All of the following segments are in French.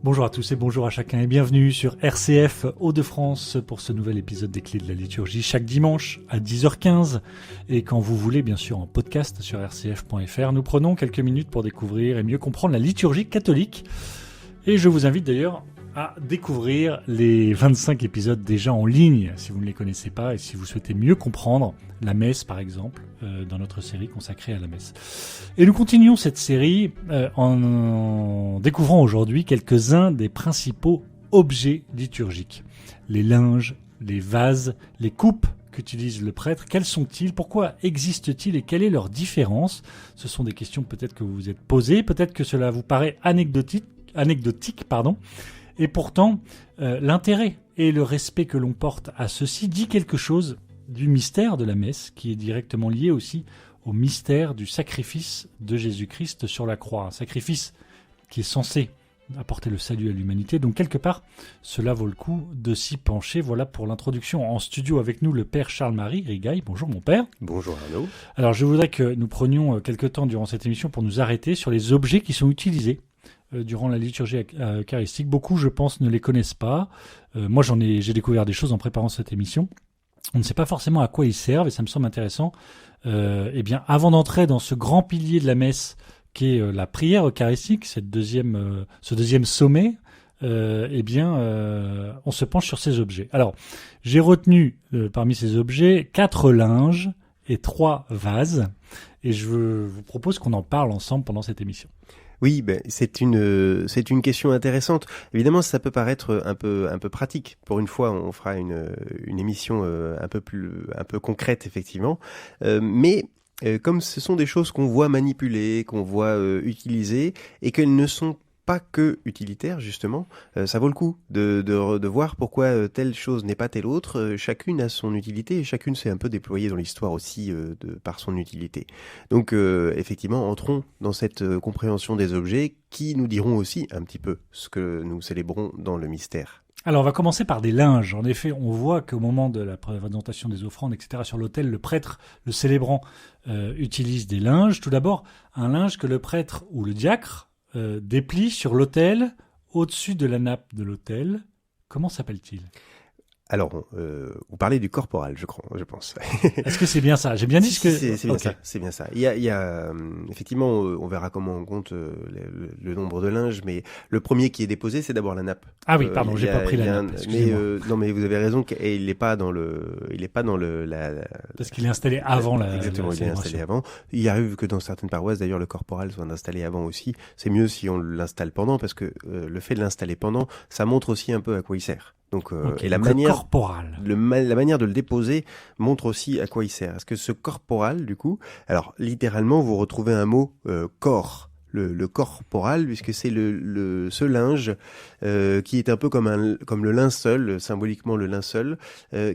Bonjour à tous et bonjour à chacun et bienvenue sur RCF Hauts-de-France pour ce nouvel épisode des Clés de la Liturgie chaque dimanche à 10h15 et quand vous voulez bien sûr en podcast sur rcf.fr. Nous prenons quelques minutes pour découvrir et mieux comprendre la liturgie catholique et je vous invite d'ailleurs à découvrir les 25 épisodes déjà en ligne si vous ne les connaissez pas et si vous souhaitez mieux comprendre la messe par exemple dans notre série consacrée à la messe. Et nous continuons cette série en découvrant aujourd'hui quelques-uns des principaux objets liturgiques. Les linges, les vases, les coupes qu'utilise le prêtre, quels sont-ils, pourquoi existent-ils et quelle est leur différence? Ce sont des questions peut-être que vous vous êtes posées, peut-être que cela vous paraît anecdotique, et pourtant, l'intérêt et le respect que l'on porte à ceci dit quelque chose du mystère de la messe, qui est directement lié aussi au mystère du sacrifice de Jésus-Christ sur la croix. Un sacrifice qui est censé apporter le salut à l'humanité. Donc quelque part, cela vaut le coup de s'y pencher. Voilà pour l'introduction. En studio avec nous, le Père Charles-Marie Rigaille. Bonjour mon Père. Bonjour Arnaud. Alors je voudrais que nous prenions quelques temps durant cette émission pour nous arrêter sur les objets qui sont utilisés durant la liturgie eucharistique. Beaucoup, je pense, ne les connaissent pas. Moi, j'ai découvert des choses en préparant cette émission. On ne sait pas forcément à quoi ils servent et ça me semble intéressant. Eh bien, avant d'entrer dans ce grand pilier de la messe qui est la prière eucharistique, ce deuxième sommet, on se penche sur ces objets. Alors, j'ai retenu parmi ces objets 4 linges et 3 vases et je vous propose qu'on en parle ensemble pendant cette émission. Oui, c'est une question intéressante. Évidemment, ça peut paraître un peu pratique. Pour une fois, on fera une émission un peu concrète effectivement. Mais comme ce sont des choses qu'on voit manipuler, qu'on voit utiliser, et qu'elles ne sont pas que utilitaires justement, ça vaut le coup de voir pourquoi telle chose n'est pas telle autre. Chacune a son utilité et chacune s'est un peu déployée dans l'histoire aussi par son utilité. Donc effectivement, entrons dans cette compréhension des objets qui nous diront aussi un petit peu ce que nous célébrons dans le mystère. Alors on va commencer par des linges. En effet, on voit qu'au moment de la présentation des offrandes, etc., sur l'autel, le prêtre, le célébrant, utilise des linges. Tout d'abord, un linge que le prêtre ou le diacre déplie sur l'autel, au-dessus de la nappe de l'autel. Comment s'appelle-t-il ? Alors, vous parlez du corporal, je pense. Est-ce que c'est bien ça ? J'ai bien dit ce que... C'est bien ça, c'est bien ça. Il y a effectivement, on verra comment on compte le nombre de linges, mais le premier qui est déposé, c'est d'abord la nappe. Ah oui, pardon, j'ai pas pris la nappe, excusez-moi. Non, mais vous avez raison, il n'est pas dans Parce qu'il est installé avant Exactement, il est installé avant. Il arrive que dans certaines paroisses, d'ailleurs, le corporal soit installé avant aussi. C'est mieux si on l'installe pendant, parce que le fait de l'installer pendant, ça montre aussi un peu à quoi il sert. Donc, et la manière de le déposer montre aussi à quoi il sert. Est-ce que ce corporal, du coup, alors littéralement, vous retrouvez un mot corps, le corporal, puisque c'est ce linge qui est un peu comme le linceul, symboliquement le linceul,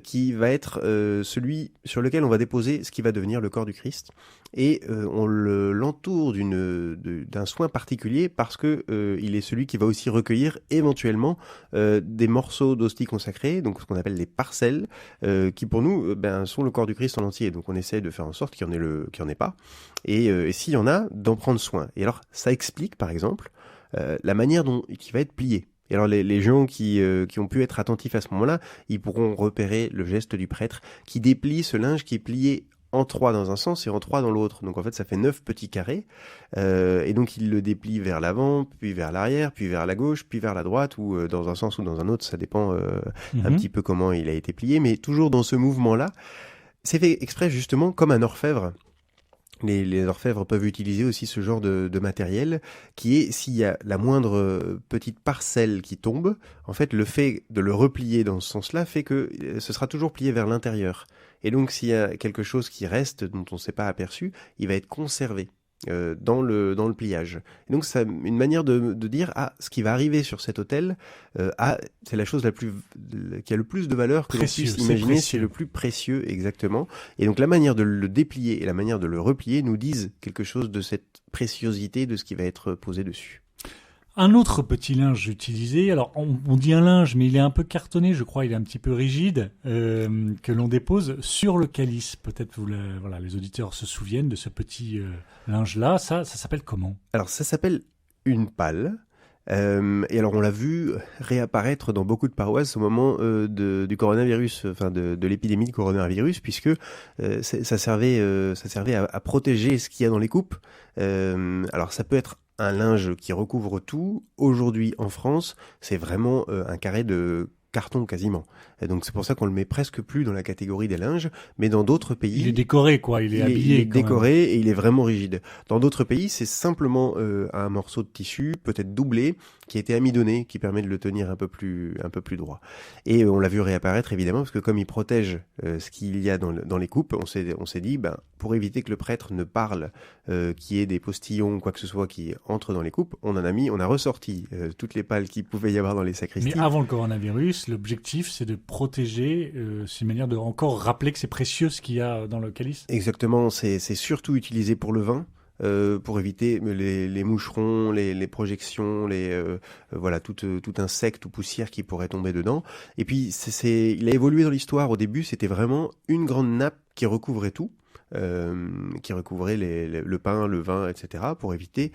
qui va être celui sur lequel on va déposer ce qui va devenir le corps du Christ. Et on l'entoure d'un soin particulier parce que il est celui qui va aussi recueillir éventuellement des morceaux d'hostie consacrée, donc ce qu'on appelle les parcelles, qui pour nous sont le corps du Christ en entier. Donc on essaie de faire en sorte qu'il y en ait pas, et s'il y en a, d'en prendre soin. Et alors ça explique par exemple la manière qui va être plié. Et alors les gens qui ont pu être attentifs à ce moment-là, ils pourront repérer le geste du prêtre qui déplie ce linge qui est plié en 3 dans un sens et en 3 dans l'autre. Donc en fait, ça fait 9 petits carrés. Et donc il le déplie vers l'avant, puis vers l'arrière, puis vers la gauche, puis vers la droite, ou dans un sens ou dans un autre. Ça dépend un petit peu comment il a été plié. Mais toujours dans ce mouvement-là, c'est fait exprès justement comme un orfèvre. Les orfèvres peuvent utiliser aussi ce genre de matériel qui est, s'il y a la moindre petite parcelle qui tombe, en fait le fait de le replier dans ce sens-là fait que ce sera toujours plié vers l'intérieur. Et donc s'il y a quelque chose qui reste dont on ne s'est pas aperçu, il va être conservé dans le pliage. Et donc c'est une manière de dire ce qui va arriver sur cet autel, c'est la chose qui a le plus de valeur que l'on puisse imaginer, c'est le plus précieux exactement. Et donc la manière de le déplier et la manière de le replier nous disent quelque chose de cette préciosité de ce qui va être posé dessus. Un autre petit linge utilisé, alors on dit un linge, mais il est un peu cartonné, je crois, il est un petit peu rigide, que l'on dépose sur le calice. Peut-être les auditeurs se souviennent de ce petit linge-là. Ça s'appelle comment ? Alors ça s'appelle une palle. Et alors on l'a vu réapparaître dans beaucoup de paroisses au moment du coronavirus, enfin de l'épidémie de coronavirus, puisque ça servait à protéger ce qu'il y a dans les coupes. Alors ça peut être un linge qui recouvre tout. Aujourd'hui en France, c'est vraiment un carré de carton quasiment. Et donc c'est pour ça qu'on le met presque plus dans la catégorie des linges, mais dans d'autres pays... Il est décoré, quoi, il est habillé. Il est décoré et il est vraiment rigide. Dans d'autres pays, c'est simplement un morceau de tissu, peut-être doublé, qui a été amidonné, qui permet de le tenir un peu plus droit. Et on l'a vu réapparaître, évidemment, parce que comme il protège ce qu'il y a dans les coupes, on s'est dit, pour éviter que le prêtre ne parle, qu'il y ait des postillons, quoi que ce soit, qui entrent dans les coupes, on a ressorti toutes les pales qu'il pouvait y avoir dans les sacristies. Mais avant le coronavirus, l'objectif, c'est de protéger, c'est une manière de encore rappeler que c'est précieux ce qu'il y a dans le calice. Exactement, c'est surtout utilisé pour le vin. Pour éviter les moucherons, les projections, voilà, tout insecte ou poussière qui pourrait tomber dedans. Et puis il a évolué dans l'histoire. Au début, c'était vraiment une grande nappe qui recouvrait tout. Qui recouvrait le pain, le vin, etc. pour éviter,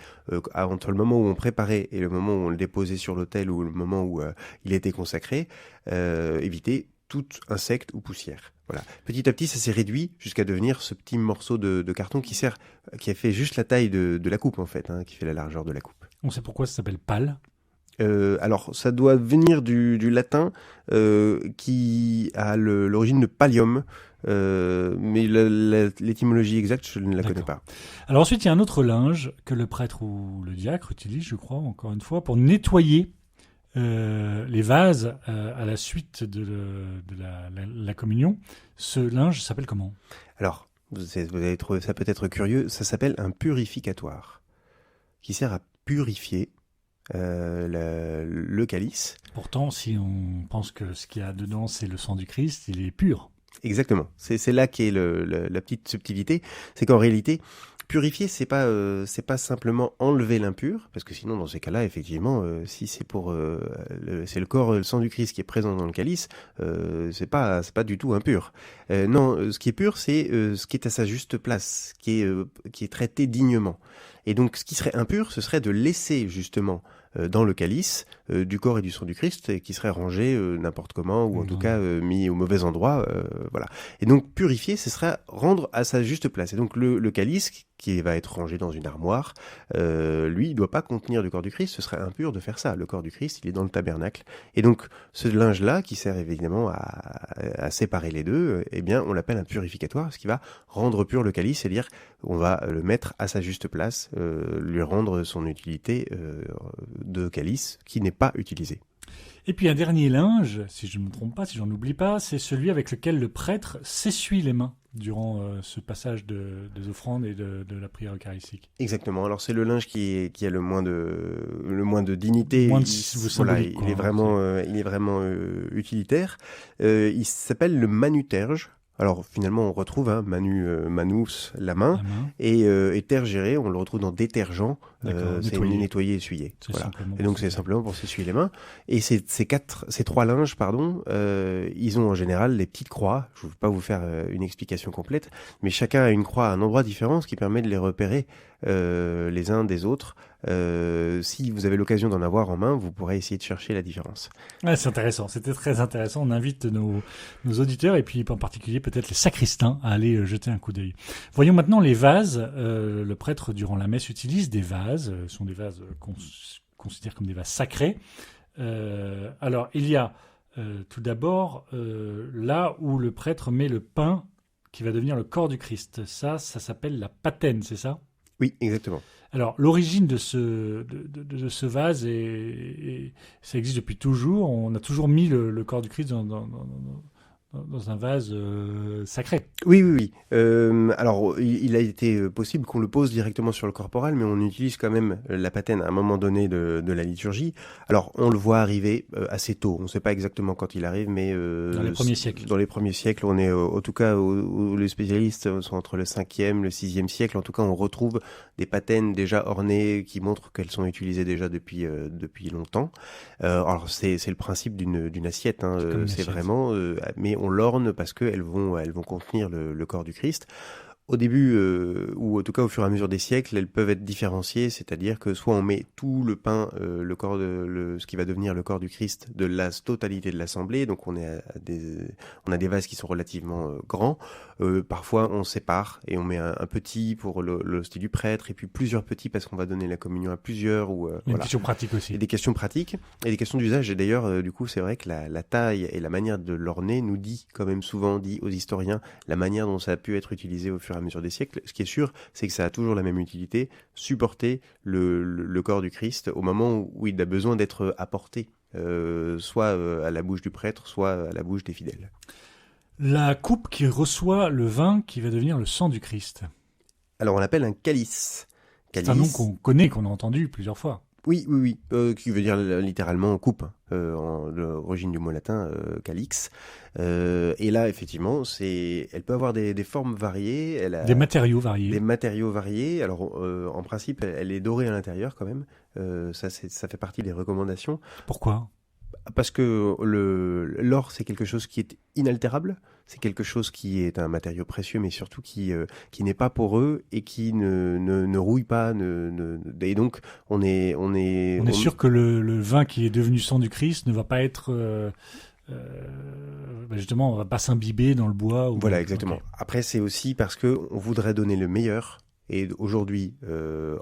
entre le moment où on préparait et le moment où on le déposait sur l'autel ou le moment où il était consacré, éviter tout insecte ou poussière. Voilà. Petit à petit, ça s'est réduit jusqu'à devenir ce petit morceau de carton qui a fait juste la taille de la coupe en fait, qui fait la largeur de la coupe. On sait pourquoi ça s'appelle pale. Alors, ça doit venir du latin qui a l'origine de pallium, mais l'étymologie exacte, je ne la connais pas. Alors ensuite, il y a un autre linge que le prêtre ou le diacre utilise, je crois, encore une fois, pour nettoyer les vases à la suite de la communion. Ce linge s'appelle comment ? Alors, vous allez trouver ça peut-être curieux, ça s'appelle un purificatoire, qui sert à purifier le calice. Pourtant, si on pense que ce qu'il y a dedans, c'est le sang du Christ, il est pur. Exactement. C'est là qu'est la petite subtilité. C'est qu'en réalité, purifier, c'est pas simplement enlever l'impur, parce que sinon, dans ces cas-là, effectivement, si c'est c'est le corps, le sang du Christ qui est présent dans le calice, c'est pas du tout impur. Non, ce qui est pur, c'est ce qui est à sa juste place, qui est traité dignement. Et donc, ce qui serait impur, ce serait de laisser justement dans le calice du corps et du sang du Christ, et qui serait rangé n'importe comment, ou en tout cas mis au mauvais endroit. Voilà. Et donc, purifier, ce serait rendre à sa juste place. Et donc, le calice, qui va être rangé dans une armoire, lui, il ne doit pas contenir du corps du Christ, ce serait impur de faire ça. Le corps du Christ, il est dans le tabernacle. Et donc, ce linge-là, qui sert évidemment à séparer les deux, eh bien, on l'appelle un purificatoire, ce qui va rendre pur le calice, c'est-à-dire on va le mettre à sa juste place, lui rendre son utilité de calice qui n'est pas utilisé. Et puis un dernier linge, si je ne me trompe pas, si j'en oublie pas, c'est celui avec lequel le prêtre s'essuie les mains durant ce passage des offrandes et de la prière eucharistique. Exactement. Alors c'est le linge qui a le moins de dignité. Il est vraiment utilitaire. Il s'appelle le manuterge. Alors finalement on retrouve manus, la main. Et tergere, on le retrouve dans détergent, c'est nettoyer, essuyer. Voilà. Et donc c'est simplement pour s'essuyer les mains. Et ces trois linges, ils ont en général les petites croix. Je ne vais pas vous faire une explication complète, mais chacun a une croix à un endroit différent, ce qui permet de les repérer les uns des autres. Si vous avez l'occasion d'en avoir en main, vous pourrez essayer de chercher la différence. Ouais, c'est intéressant, c'était très intéressant. On invite nos auditeurs et puis en particulier peut-être les sacristains à aller jeter un coup d'œil. Voyons maintenant les vases. Le prêtre durant la messe utilise des vases. Ce sont des vases qu'on considère comme des vases sacrés. Alors il y a tout d'abord là où le prêtre met le pain qui va devenir le corps du Christ. Ça s'appelle la patène, c'est ça ? Oui, exactement. Alors, l'origine de ce vase, ça existe depuis toujours. On a toujours mis le corps du Christ dans un vase sacré. Oui. Alors, il a été possible qu'on le pose directement sur le corporel, mais on utilise quand même la patène à un moment donné de la liturgie. Alors, on le voit arriver assez tôt. On ne sait pas exactement quand il arrive, mais dans les premiers siècles. Dans les premiers siècles, on est en tout cas où les spécialistes sont entre le 5e, le 6e siècle. En tout cas, on retrouve des patènes déjà ornées qui montrent qu'elles sont utilisées déjà depuis longtemps. Alors, c'est le principe d'une assiette. C'est vraiment, mais on l'orne parce qu'elles vont contenir le corps du Christ. Au début, ou en tout cas au fur et à mesure des siècles, elles peuvent être différenciées, c'est-à-dire que soit on met tout le pain, ce qui va devenir le corps du Christ, de la totalité de l'assemblée, donc on a des vases qui sont relativement grands. Parfois on sépare et on met un petit pour l'hostie du prêtre, et puis plusieurs petits parce qu'on va donner la communion à plusieurs. Des questions pratiques aussi. Et des questions pratiques et des questions d'usage. Et d'ailleurs, du coup, c'est vrai que la taille et la manière de l'orner nous dit quand même souvent, dit aux historiens, la manière dont ça a pu être utilisé au fur et à mesure des siècles. Ce qui est sûr, c'est que ça a toujours la même utilité, supporter le corps du Christ au moment où il a besoin d'être apporté, soit à la bouche du prêtre, soit à la bouche des fidèles. La coupe qui reçoit le vin qui va devenir le sang du Christ. Alors on l'appelle un calice. C'est un nom qu'on connaît, qu'on a entendu plusieurs fois. Oui, qui veut dire littéralement coupe, l'origine du mot latin calix. Et là, effectivement, elle peut avoir des formes variées. Des matériaux variés. Des matériaux variés. Alors, en principe, elle est dorée à l'intérieur quand même. Ça fait partie des recommandations. Pourquoi ? Parce que l'or, c'est quelque chose qui est inaltérable. C'est quelque chose qui est un matériau précieux, mais surtout qui n'est pas poreux et qui ne rouille pas. Et donc, on est sûr que le vin qui est devenu sang du Christ ne va pas être justement, on va pas s'imbiber dans le bois. Voilà, exactement. Okay. Après, c'est aussi parce que on voudrait donner le meilleur. Et aujourd'hui,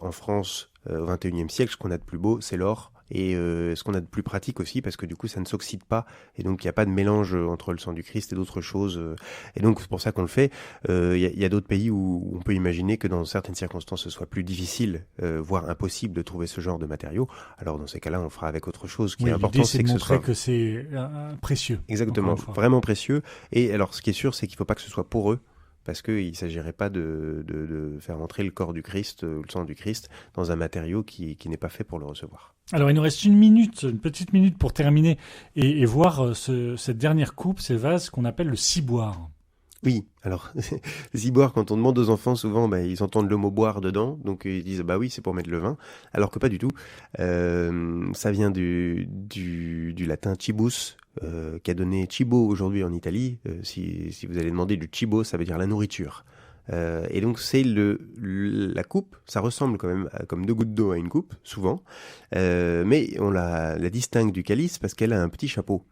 en France, au XXIe siècle, ce qu'on a de plus beau, c'est l'or. Et ce qu'on a de plus pratique aussi, parce que du coup ça ne s'oxyde pas, et donc il n'y a pas de mélange entre le sang du Christ et d'autres choses, et donc c'est pour ça qu'on le fait. Y a d'autres pays où on peut imaginer que dans certaines circonstances ce soit plus difficile, voire impossible de trouver ce genre de matériaux. Alors dans ces cas-là on fera avec autre chose. Ce qui est important, c'est que ce soit que c'est précieux. Exactement, vraiment précieux. Et alors ce qui est sûr, c'est qu'il ne faut pas que ce soit poreux, parce qu'il ne s'agirait pas de faire entrer le corps du Christ, le sang du Christ, dans un matériau qui n'est pas fait pour le recevoir. Alors il nous reste une petite minute pour terminer et voir cette dernière coupe, ces vases qu'on appelle le ciboire. Oui, alors, le ciboire, quand on demande aux enfants, souvent, ils entendent le mot boire dedans, donc ils disent, oui, c'est pour mettre le vin, alors que pas du tout. Ça vient du latin cibus, qui a donné cibo aujourd'hui en Italie. Si vous allez demander du cibo, ça veut dire la nourriture. Et donc c'est la coupe, ça ressemble quand même comme 2 gouttes d'eau à une coupe, souvent, mais on la distingue du calice parce qu'elle a un petit chapeau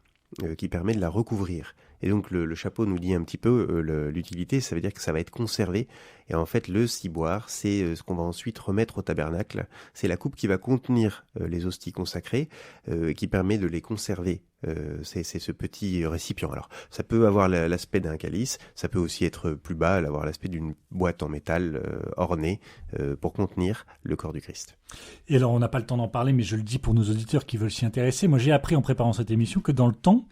qui permet de la recouvrir. Et donc le chapeau nous dit un petit peu l'utilité, ça veut dire que ça va être conservé. Et en fait, le ciboire, c'est ce qu'on va ensuite remettre au tabernacle. C'est la coupe qui va contenir les hosties consacrées, qui permet de les conserver. C'est ce petit récipient. Alors, ça peut avoir l'aspect d'un calice, ça peut aussi être plus bas, avoir l'aspect d'une boîte en métal ornée pour contenir le corps du Christ. Et alors, on n'a pas le temps d'en parler, mais je le dis pour nos auditeurs qui veulent s'y intéresser. Moi, j'ai appris en préparant cette émission que dans le temps,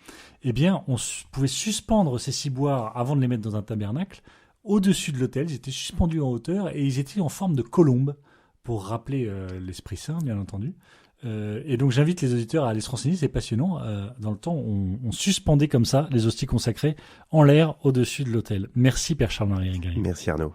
on pouvait suspendre ces ciboires avant de les mettre dans un tabernacle au-dessus de l'autel. Ils étaient suspendus en hauteur et ils étaient en forme de colombe pour rappeler l'Esprit Saint, bien entendu. Et donc j'invite les auditeurs à aller se renseigner, c'est passionnant. Dans le temps, on suspendait comme ça les hosties consacrées en l'air au-dessus de l'autel. Merci Père Charles-Marie Régari. Merci Arnaud.